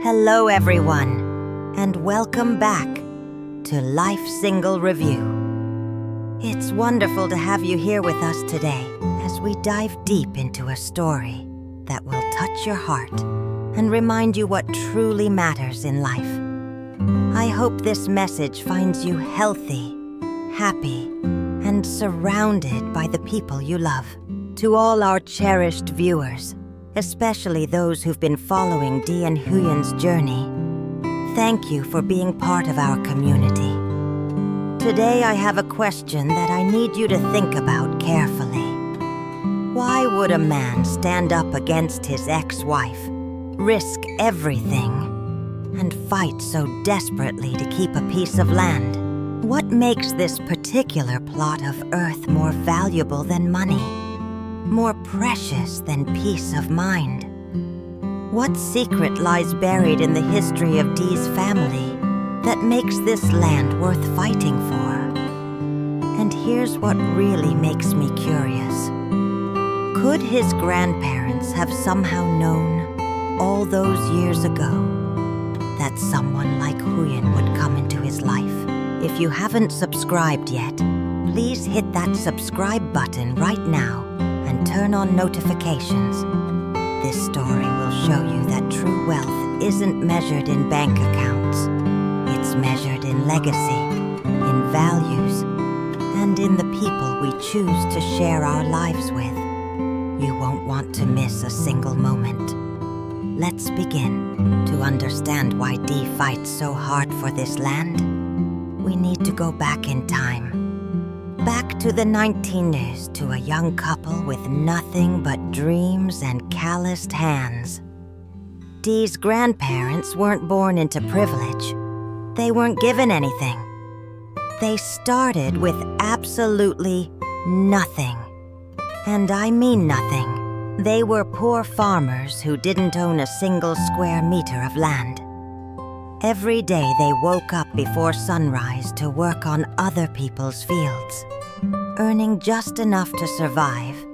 Hello everyone, and welcome back to Life Single Review. It's wonderful to have you here with us today as we dive deep into a story that will touch your heart and remind you what truly matters in life. I hope this message finds you healthy, happy, and surrounded by the people you love. To all our cherished viewers, especially those who've been following Ly Tu Huyen's journey, thank you for being part of our community. Today I have a question that I need you to think about carefully. Why would a man stand up against his ex-wife, risk everything, and fight so desperately to keep a piece of land? What makes this particular plot of earth more valuable than money? More precious than peace of mind? What secret lies buried in the history of D's family that makes this land worth fighting for? And here's what really makes me curious. Could his grandparents have somehow known, all those years ago, that someone like Huyen would come into his life? If you haven't subscribed yet, please hit that subscribe button right now and turn on notifications. This story will show you that true wealth isn't measured in bank accounts. It's measured in legacy, in values, and in the people we choose to share our lives with. You won't want to miss a single moment. Let's begin. To understand why Dee fights so hard for this land, we need to go back in time. Back to the 1900s, to a young couple with nothing but dreams and calloused hands. Dee's grandparents weren't born into privilege. They weren't given anything. They started with absolutely nothing. And I mean nothing. They were poor farmers who didn't own a single square meter of land. Every day they woke up before sunrise to work on other people's fields, earning just enough to survive,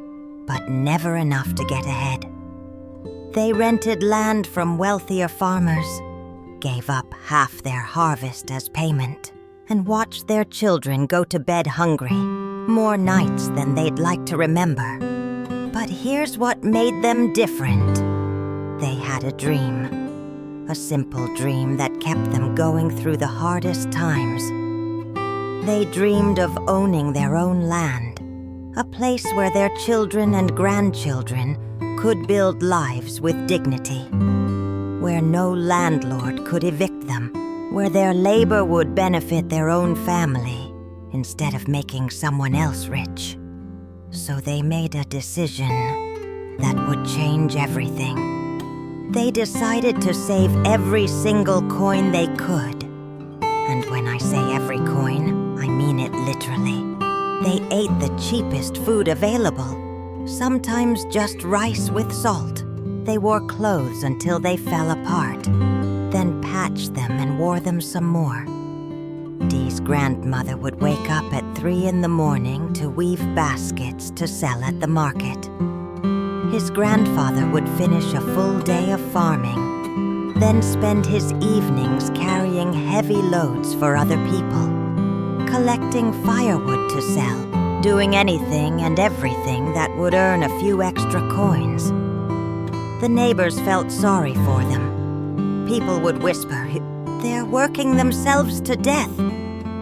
but never enough to get ahead. They rented land from wealthier farmers, gave up half their harvest as payment, and watched their children go to bed hungry, more nights than they'd like to remember. But here's what made them different. They had a dream. A simple dream that kept them going through the hardest times. They dreamed of owning their own land, a place where their children and grandchildren could build lives with dignity, where no landlord could evict them, where their labor would benefit their own family instead of making someone else rich. So they made a decision that would change everything. They decided to save every single coin they could. And when I say every coin, I mean it literally. They ate the cheapest food available, sometimes just rice with salt. They wore clothes until they fell apart, then patched them and wore them some more. Dee's grandmother would wake up at 3 in the morning to weave baskets to sell at the market. His grandfather would finish a full day of farming, then spend his evenings carrying heavy loads for other people, collecting firewood to sell, doing anything and everything that would earn a few extra coins. The neighbors felt sorry for them. People would whisper, "They're working themselves to death.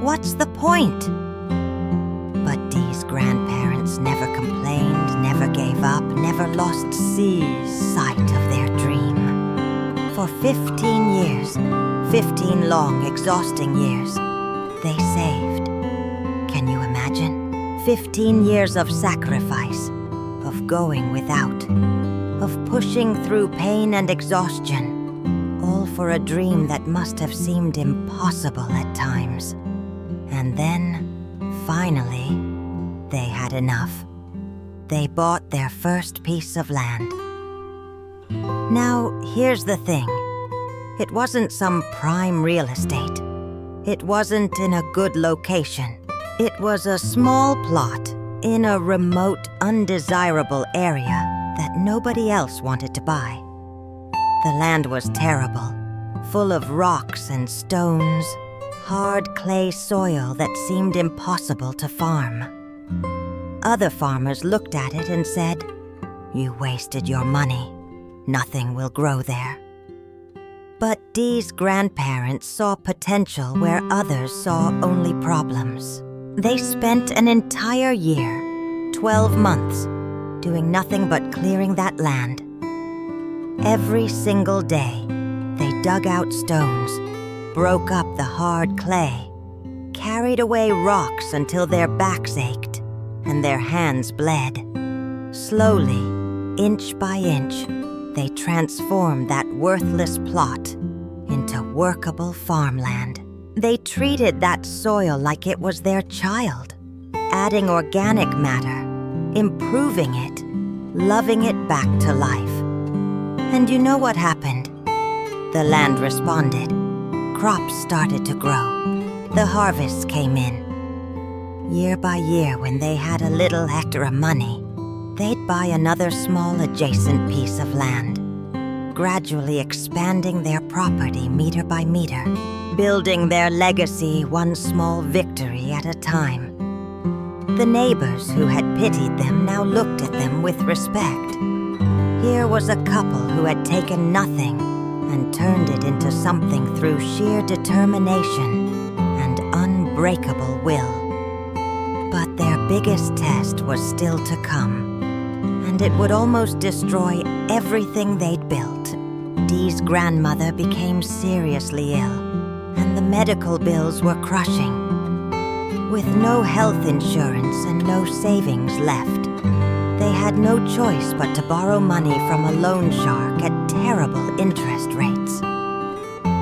What's the point?" But Dee's grandparents never complained, never gave up, never lost sight of their dream. For 15 years, 15 long, exhausting years, they saved. Can you imagine? 15 years of sacrifice, of going without, of pushing through pain and exhaustion, all for a dream that must have seemed impossible at times. And then, finally, they had enough. They bought their first piece of land. Now, here's the thing. It wasn't some prime real estate. It wasn't in a good location. It was a small plot in a remote, undesirable area that nobody else wanted to buy. The land was terrible, full of rocks and stones, hard clay soil that seemed impossible to farm. Other farmers looked at it and said, "You wasted your money. Nothing will grow there." But Dee's grandparents saw potential where others saw only problems. They spent an entire year, 12 months, doing nothing but clearing that land. Every single day, they dug out stones, broke up the hard clay, carried away rocks until their backs ached and their hands bled. Slowly, inch by inch, they transformed that worthless plot into workable farmland. They treated that soil like it was their child, adding organic matter, improving it, loving it back to life. And you know what happened? The land responded. Crops started to grow. The harvests came in. Year by year, when they had a little extra money, they'd buy another small adjacent piece of land, gradually expanding their property meter by meter, building their legacy one small victory at a time. The neighbors who had pitied them now looked at them with respect. Here was a couple who had taken nothing and turned it into something through sheer determination and unbreakable will. But their biggest test was still to come, and it would almost destroy everything they'd built. Dee's grandmother became seriously ill, and the medical bills were crushing. With no health insurance and no savings left, they had no choice but to borrow money from a loan shark at terrible interest rates.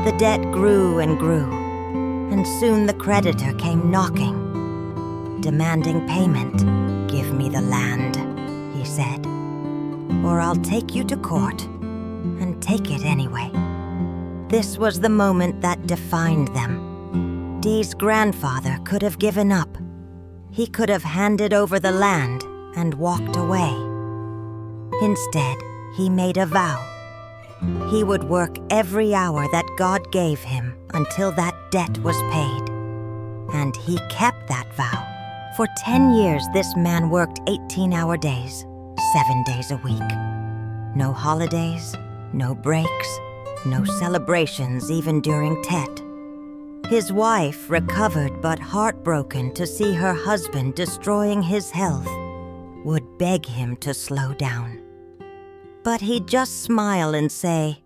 The debt grew and grew, and soon the creditor came knocking, demanding payment. "Give me the land," he said, "or I'll take you to court," and take it anyway. This was the moment that defined them. Dee's grandfather could have given up. He could have handed over the land and walked away. Instead, he made a vow. He would work every hour that God gave him until that debt was paid. And he kept that vow. For 10 years, this man worked 18-hour days, 7 days a week. No holidays, no breaks, no celebrations even during Tet. His wife, recovered but heartbroken to see her husband destroying his health, would beg him to slow down. But he'd just smile and say,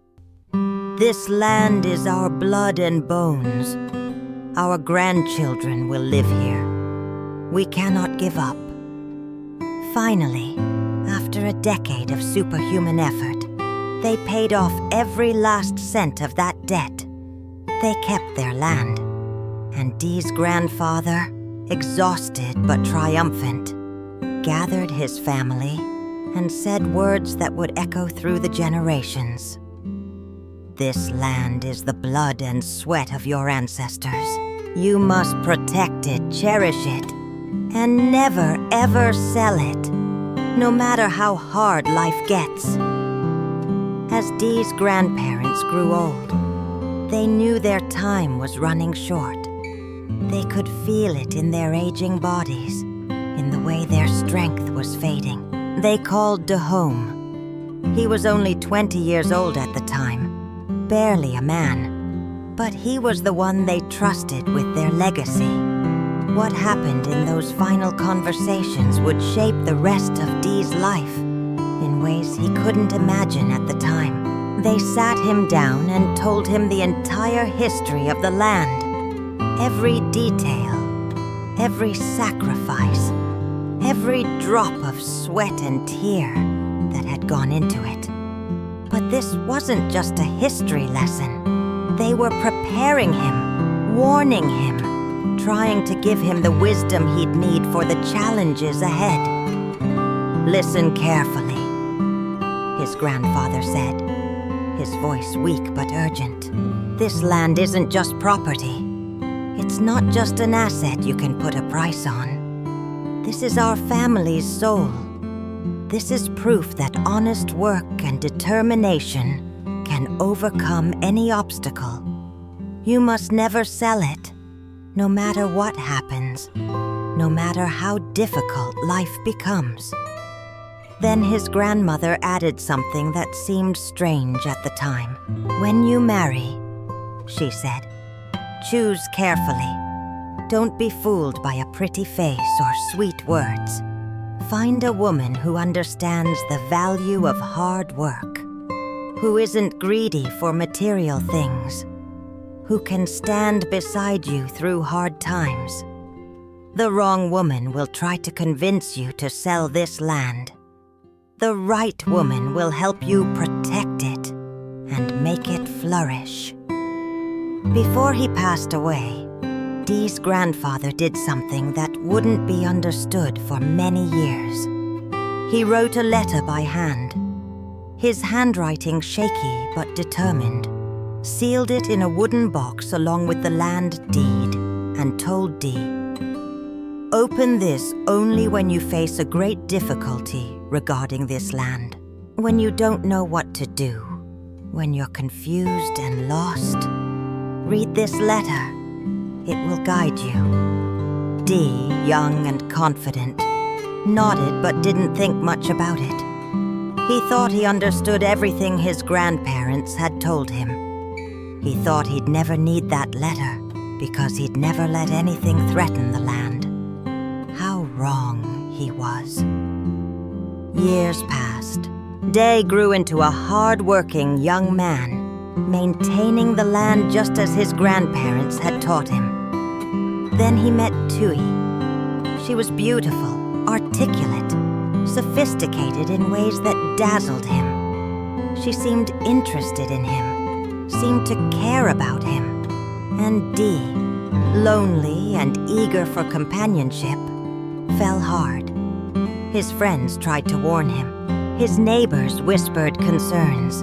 "This land is our blood and bones. Our grandchildren will live here. We cannot give up." Finally, after a decade of superhuman effort, they paid off every last cent of that debt. They kept their land, and Dee's grandfather, exhausted but triumphant, gathered his family and said words that would echo through the generations. "This land is the blood and sweat of your ancestors. You must protect it, cherish it, and never ever sell it, no matter how hard life gets." As Dee's grandparents grew old, they knew their time was running short. They could feel it in their aging bodies, in the way their strength was fading. They called De home. He was only 20 years old at the time, barely a man, but he was the one they trusted with their legacy. What happened in those final conversations would shape the rest of Dee's life in ways he couldn't imagine at the time. They sat him down and told him the entire history of the land, every detail, every sacrifice, every drop of sweat and tear that had gone into it. But this wasn't just a history lesson. They were preparing him, warning him, trying to give him the wisdom he'd need for the challenges ahead. "Listen carefully," his grandfather said, his voice weak but urgent. "This land isn't just property. It's not just an asset you can put a price on. This is our family's soul. This is proof that honest work and determination can can overcome any obstacle. You must never sell it, no matter what happens, no matter how difficult life becomes." Then his grandmother added something that seemed strange at the time. "When you marry," she said, "choose carefully. Don't be fooled by a pretty face or sweet words. Find a woman who understands the value of hard work, who isn't greedy for material things, who can stand beside you through hard times. The wrong woman will try to convince you to sell this land. The right woman will help you protect it and make it flourish." Before he passed away, Dee's grandfather did something that wouldn't be understood for many years. He wrote a letter by hand, his handwriting shaky but determined, sealed it in a wooden box along with the land deed, and told Dee, "Open this only when you face a great difficulty regarding this land, when you don't know what to do, when you're confused and lost. Read this letter. It will guide you." Dee, young and confident, nodded but didn't think much about it. He thought he understood everything his grandparents had told him. He thought he'd never need that letter because he'd never let anything threaten the land. How wrong he was. Years passed. Day grew into a hard-working young man, maintaining the land just as his grandparents had taught him. Then he met Tui. She was beautiful, articulate, sophisticated in ways that dazzled him. She seemed interested in him, seemed to care about him. And Dee, lonely and eager for companionship, fell hard. His friends tried to warn him. His neighbors whispered concerns.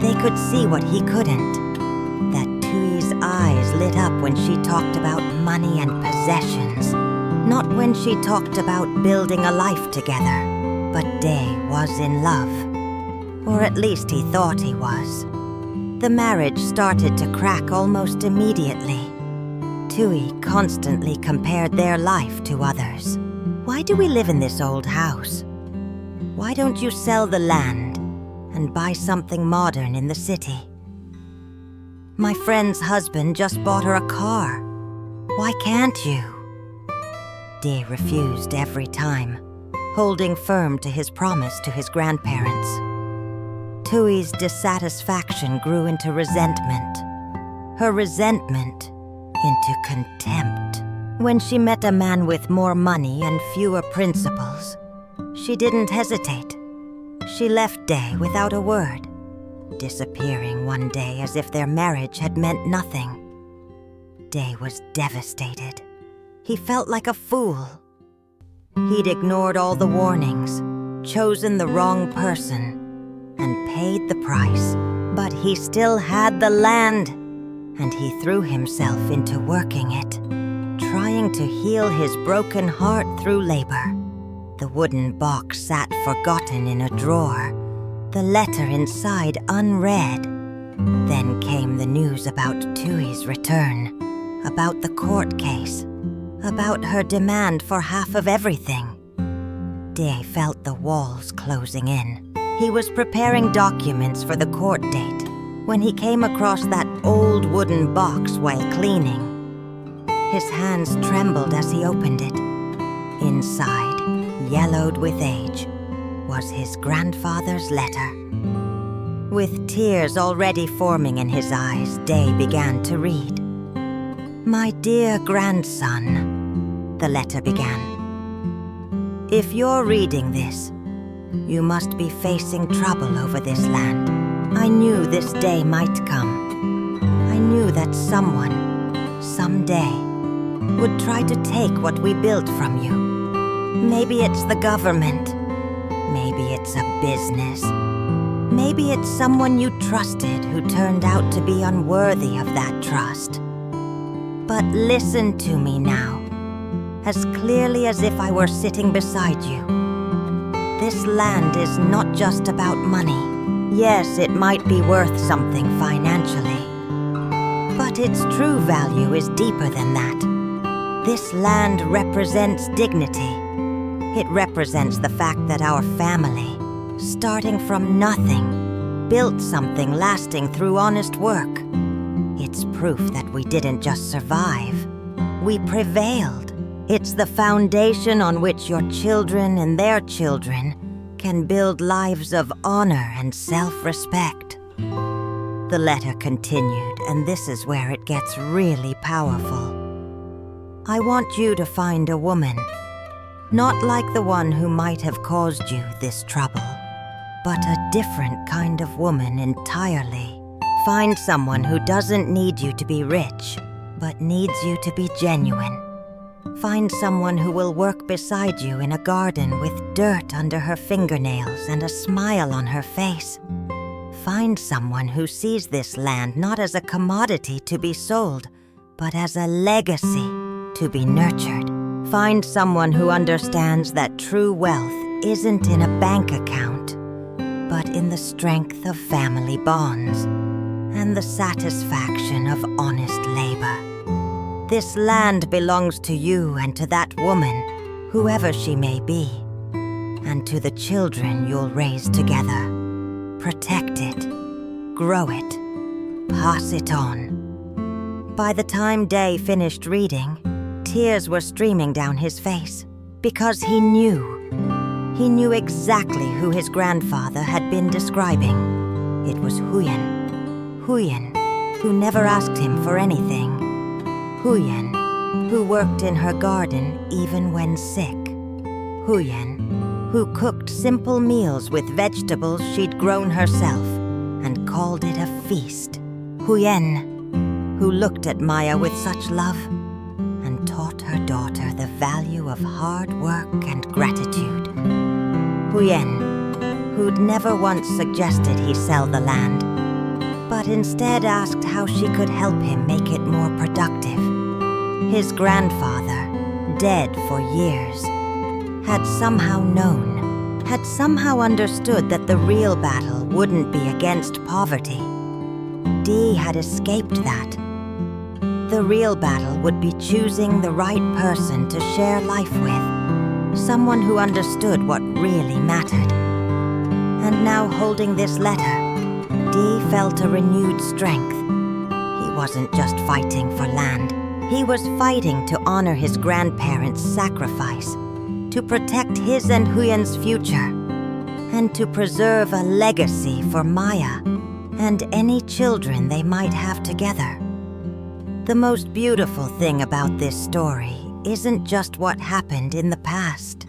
They could see what he couldn't. That Tui's eyes lit up when she talked about money and possessions, not when she talked about building a life together. But Day was in love, or at least he thought he was. The marriage started to crack almost immediately. Tui constantly compared their life to others. "Why do we live in this old house? Why don't you sell the land and buy something modern in the city? My friend's husband just bought her a car. Why can't you?" Dee refused every time, holding firm to his promise to his grandparents. Tui's dissatisfaction grew into resentment, her resentment into contempt. When she met a man with more money and fewer principles, she didn't hesitate. She left Day without a word, disappearing one day as if their marriage had meant nothing. Day was devastated. He felt like a fool. He'd ignored all the warnings, chosen the wrong person, and paid the price. But he still had the land, and he threw himself into working it, trying to heal his broken heart through labor. The wooden box sat forgotten in a drawer, the letter inside unread. Then came the news about Tui's return, about the court case, about her demand for half of everything. Day felt the walls closing in. He was preparing documents for the court date when he came across that old wooden box while cleaning. His hands trembled as he opened it. Inside, yellowed with age, was his grandfather's letter. With tears already forming in his eyes, Day began to read. "My dear grandson," the letter began. "If you're reading this, you must be facing trouble over this land. I knew this day might come. I knew that someone, someday, would try to take what we built from you. Maybe it's the government. Maybe it's a business. Maybe it's someone you trusted who turned out to be unworthy of that trust. But listen to me now, as clearly as if I were sitting beside you. This land is not just about money. Yes, it might be worth something financially, but its true value is deeper than that. This land represents dignity. It represents the fact that our family, starting from nothing, built something lasting through honest work. It's proof that we didn't just survive. We prevailed. It's the foundation on which your children and their children can build lives of honor and self-respect. The letter continued, and this is where it gets really powerful. I want you to find a woman, not like the one who might have caused you this trouble, but a different kind of woman entirely. Find someone who doesn't need you to be rich, but needs you to be genuine. Find someone who will work beside you in a garden with dirt under her fingernails and a smile on her face. Find someone who sees this land not as a commodity to be sold, but as a legacy to be nurtured. Find someone who understands that true wealth isn't in a bank account, but in the strength of family bonds and the satisfaction of honest labor. This land belongs to you and to that woman, whoever she may be, and to the children you'll raise together. Protect it, grow it, pass it on. By the time Day finished reading, tears were streaming down his face, because he knew exactly who his grandfather had been describing. It was Huyen, who never asked him for anything. Huyen, who worked in her garden even when sick. Huyen, who cooked simple meals with vegetables she'd grown herself and called it a feast. Huyen, who looked at Maya with such love and taught her daughter the value of hard work and gratitude. Huyen, who'd never once suggested he sell the land, but instead asked how she could help him make it more productive. His grandfather, dead for years, had somehow known, had somehow understood that the real battle wouldn't be against poverty. Dee had escaped that. The real battle would be choosing the right person to share life with, someone who understood what really mattered. And now, holding this letter, Dee felt a renewed strength. He wasn't just fighting for land. He was fighting to honor his grandparents' sacrifice, to protect his and Huyen's future, and to preserve a legacy for Maya and any children they might have together. The most beautiful thing about this story isn't just what happened in the past.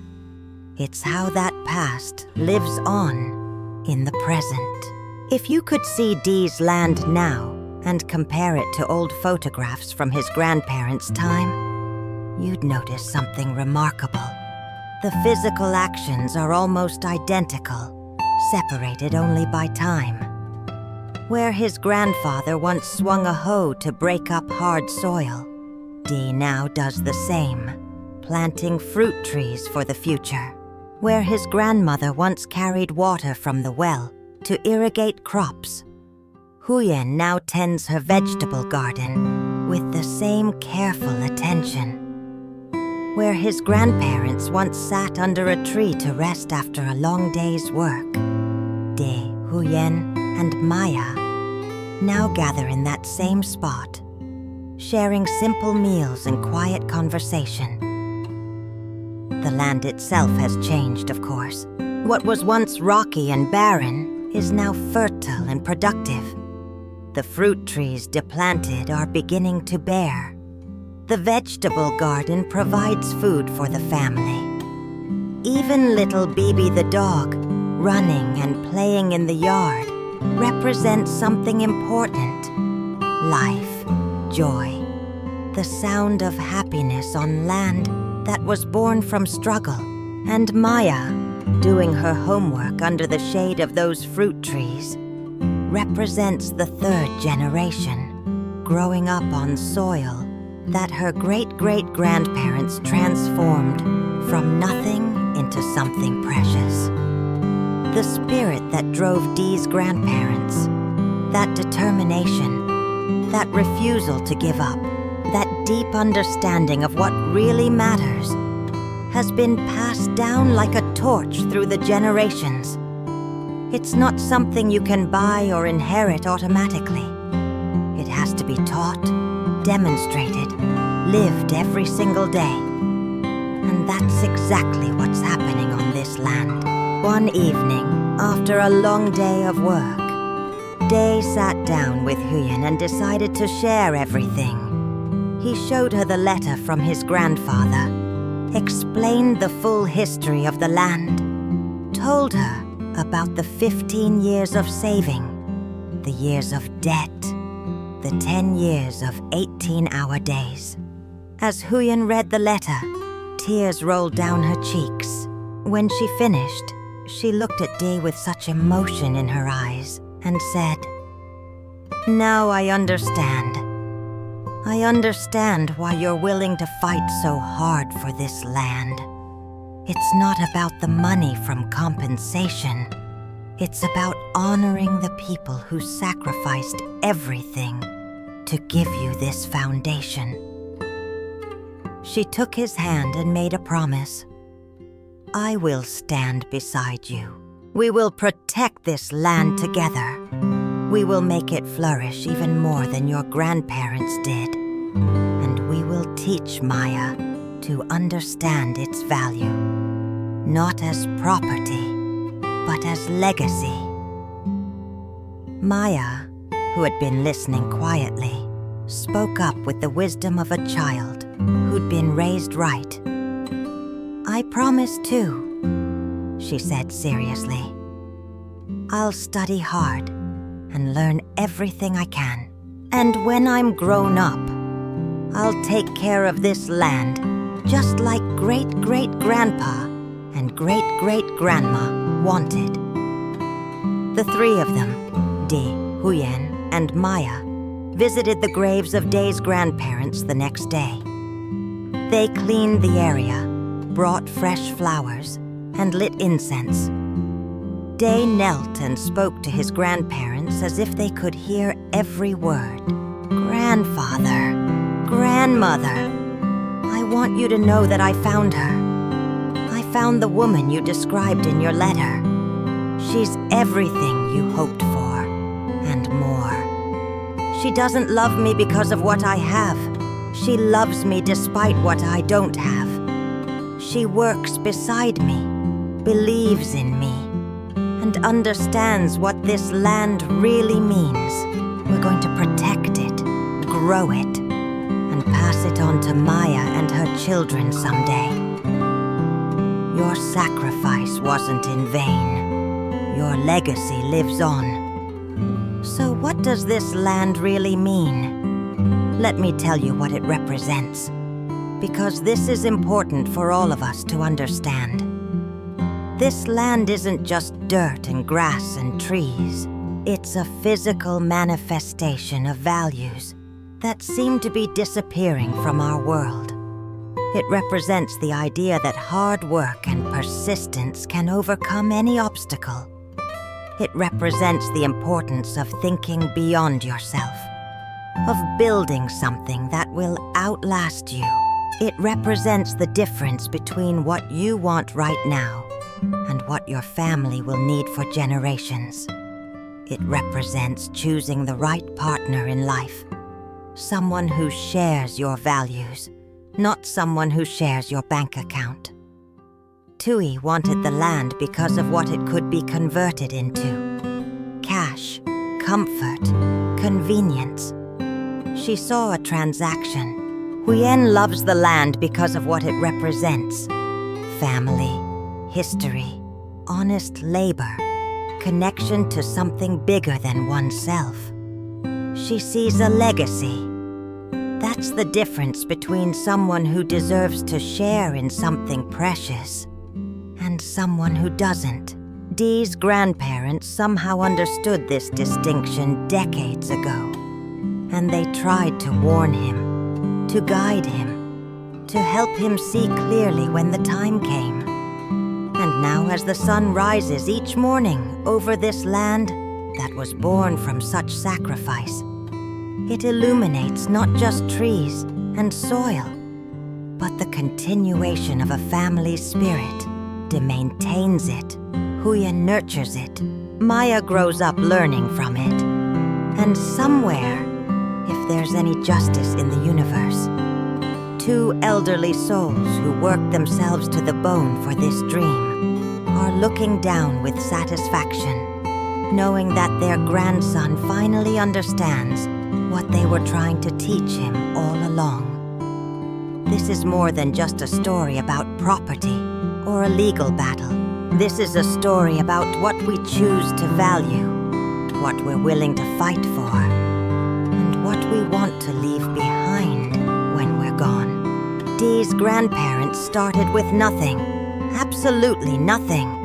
It's how that past lives on in the present. If you could see Dee's land now and compare it to old photographs from his grandparents' time, you'd notice something remarkable. The physical actions are almost identical, separated only by time. Where his grandfather once swung a hoe to break up hard soil, Dee now does the same, planting fruit trees for the future. Where his grandmother once carried water from the well to irrigate crops, Huyen now tends her vegetable garden with the same careful attention. Where his grandparents once sat under a tree to rest after a long day's work, Dee, Huyen, and Maya now gather in that same spot, sharing simple meals and quiet conversation. The land itself has changed, of course. What was once rocky and barren is now fertile and productive. The fruit trees deplanted are beginning to bear. The vegetable garden provides food for the family. Even little Bibi the dog, running and playing in the yard, represents something important. Life, joy, the sound of happiness on land that was born from struggle. And Maya, doing her homework under the shade of those fruit trees, represents the third generation, growing up on soil that her great-great-grandparents transformed from nothing into something precious. The spirit that drove Dee's grandparents, that determination, that refusal to give up, that deep understanding of what really matters, has been passed down like a torch through the generations. It's not something you can buy or inherit automatically. It has to be taught, demonstrated, lived every single day. And that's exactly what's happening on this land. One evening, after a long day of work, Day sat down with Huyen and decided to share everything. He showed her the letter from his grandfather, explained the full history of the land, told her about the 15 years of saving, the years of debt, the 10 years of 18-hour days. As Huyen read the letter, tears rolled down her cheeks. When she finished, she looked at Day with such emotion in her eyes and said, "Now I understand. I understand why you're willing to fight so hard for this land. It's not about the money from compensation. It's about honoring the people who sacrificed everything to give you this foundation." She took his hand and made a promise. "I will stand beside you. We will protect this land together. We will make it flourish even more than your grandparents did. And we will teach Maya to understand its value, not as property, but as legacy." Maya, who had been listening quietly, spoke up with the wisdom of a child who'd been raised right. "I promise too," she said seriously. "I'll study hard and learn everything I can. And when I'm grown up, I'll take care of this land just like great-great-grandpa and great-great-grandma wanted." The three of them, Dee, Huyen, and Maya, visited the graves of Day's grandparents the next day. They cleaned the area, brought fresh flowers, and lit incense. Day knelt and spoke to his grandparents as if they could hear every word. "Grandfather, grandmother, I want you to know that I found her. I found the woman you described in your letter. She's everything you hoped for, and more. She doesn't love me because of what I have. She loves me despite what I don't have. She works beside me, believes in me, and understands what this land really means. We're going to protect it, grow it, and pass it on to Maya and her children someday. Your sacrifice wasn't in vain. Your legacy lives on. So what does this land really mean? Let me tell you what it represents, because this is important for all of us to understand. This land isn't just dirt and grass and trees. It's a physical manifestation of values that seem to be disappearing from our world. It represents the idea that hard work and persistence can overcome any obstacle. It represents the importance of thinking beyond yourself, of building something that will outlast you. It represents the difference between what you want right now and what your family will need for generations. It represents choosing the right partner in life, someone who shares your values, not someone who shares your bank account. Tui wanted the land because of what it could be converted into: cash, comfort, convenience. She saw a transaction. Huyen loves the land because of what it represents: family, history, honest labor, connection to something bigger than oneself. She sees a legacy. That's the difference between someone who deserves to share in something precious and someone who doesn't. Dee's grandparents somehow understood this distinction decades ago, and they tried to warn him, to guide him, to help him see clearly when the time came. And now as the sun rises each morning over this land that was born from such sacrifice. It illuminates not just trees and soil, but the continuation of a family's spirit. De maintains it, Huyen nurtures it, Maya grows up learning from it. And somewhere, if there's any justice in the universe, two elderly souls who worked themselves to the bone for this dream are looking down with satisfaction, knowing that their grandson finally understands what they were trying to teach him all along. This is more than just a story about property or a legal battle. This is a story about what we choose to value, what we're willing to fight for, and what we want to leave behind when we're gone. Dee's grandparents started with nothing, absolutely nothing.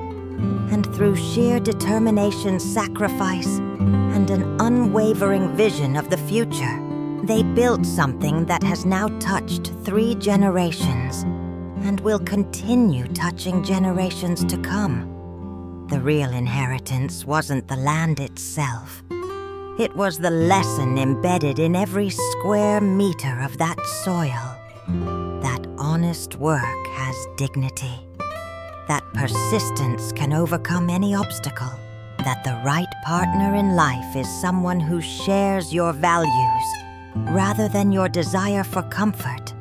And through sheer determination, sacrifice, and an unwavering vision of the future, they built something that has now touched 3 generations and will continue touching generations to come. The real inheritance wasn't the land itself. It was the lesson embedded in every square meter of that soil. That honest work has dignity. That persistence can overcome any obstacle. That the right partner in life is someone who shares your values rather than your desire for comfort.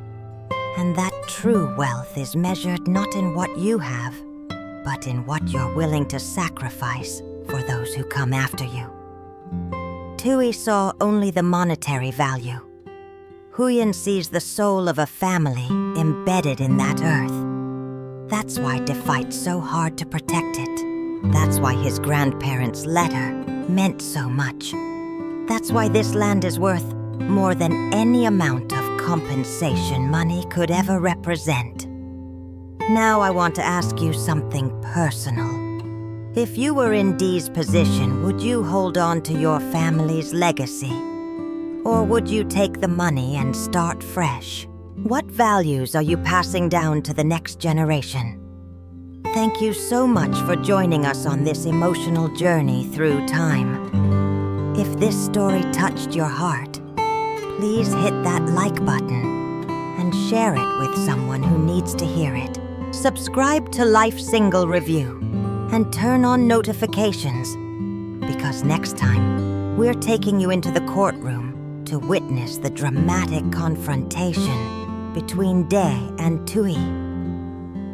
And that true wealth is measured not in what you have, but in what you're willing to sacrifice for those who come after you. Tui saw only the monetary value. Huyen sees the soul of a family embedded in that earth. That's why De fights so hard to protect it. That's why his grandparents' letter meant so much. That's why this land is worth more than any amount of compensation money could ever represent. Now I want to ask you something personal. If you were in Dee's position, would you hold on to your family's legacy? Or would you take the money and start fresh? What values are you passing down to the next generation? Thank you so much for joining us on this emotional journey through time. If this story touched your heart, please hit that like button and share it with someone who needs to hear it. Subscribe to Life Single Review and turn on notifications, because next time we're taking you into the courtroom to witness the dramatic confrontation between De and Tui.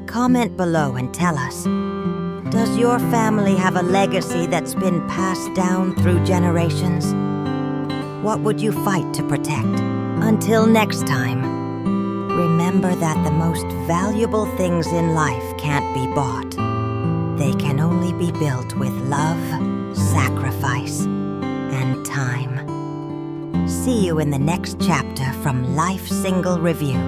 Comment below and tell us, does your family have a legacy that's been passed down through generations? What would you fight to protect? Until next time, remember that the most valuable things in life can't be bought. They can only be built with love, sacrifice, and time. See you in the next chapter from Life Single Review.